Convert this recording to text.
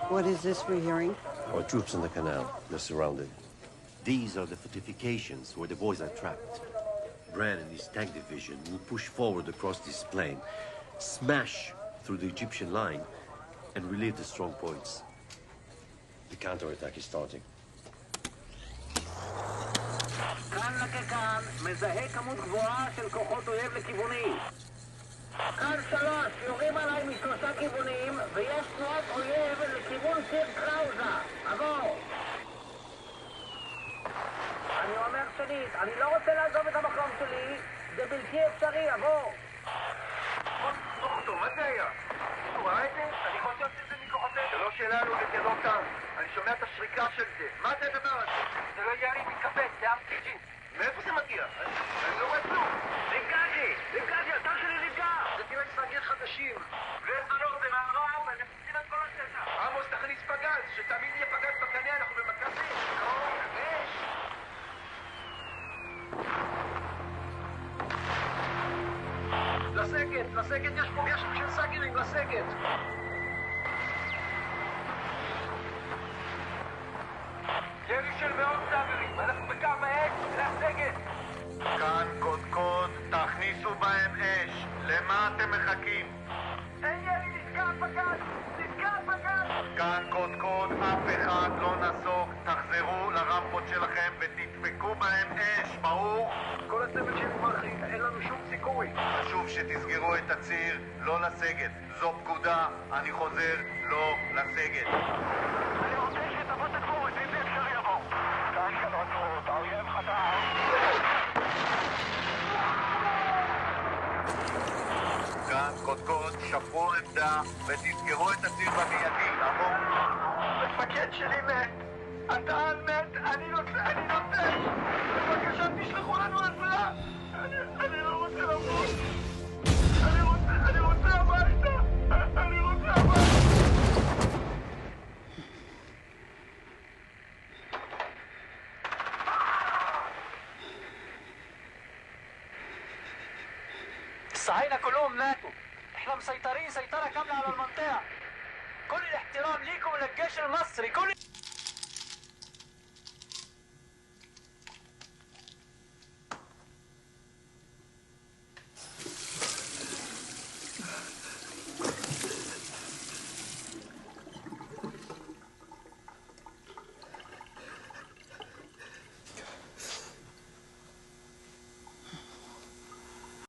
What is this we're hearing? Our troops in the canal. They're surrounded. These are the fortifications where the boys are trapped. Bran and his tank division will push forward across this plain, smash through the Egyptian line, and relieve the strong points. The counterattack is starting. כאן לכאן, מזהה כמות גבוהה של כוחות אויב לכיווני. כאן 3, יורים עליי משלושה כיוונים, ויש תנועת אויב לכיוון ציר קראוזה. עבור. אני אומר שנית, אני לא רוצה לעזוב את המקום שלי, זה בלתי אפשרי, עבור. מה זה היה? הוא ראה את זה? אני חושב שזה מכוחותינו. זה לא שלנו, זה כזו כאן. אני שומע את השריקה של זה. מה זה הדבר הזה? זה לא ירי מתכבד, זה RPG. מאיפה זה מגיע? אני לא רואה כלום. נפגעתי, הטר שלי נפגע. זה טילי סרגל חדשים. ולא, זה מערב, אני מפסיד את כל השטח. עמוס, תכניס פגז, שתמיד יהיה פגז בקנה, אנחנו במכבי. לסגת, יש פה גשם של סאגרים, לסגת. ירי של מאות סאגרים, אנחנו בקו האש, לסגת. כאן קודקוד, תכניסו בהם אש. למה אתם מחכים? אין ירי, נתקע פגז. כאן קודקוד, אף אחד לא נסוג. תחזרו לרמפות שלכם ותדפקו בהם אש, ברור? כל הצוות של מחי, אין לנו שום סיכוי. חשוב שתסגרו את הציר, לא לסגת. זו פקודה, אני חוזר, לא לסגת. אני רוצה שתבוא תגבור, אם זה אפשרי יבוא. כאן קודקוד, האויב חזר. כאן קודקוד, שפרו עמדה ותסגרו את הציר במיידי, לעבור. המפקד שלי מת. אתה מת, אני רוצה. בבקשה, תשלחו לנו עזרה. אני לא רוצה למות. אני רוצה הביתה. الصهاينة كلهم ماتوا. احنا مسيطرين سيطرة كاملة على المنطقة. كل الاحترام ليكم وللجيش المصري.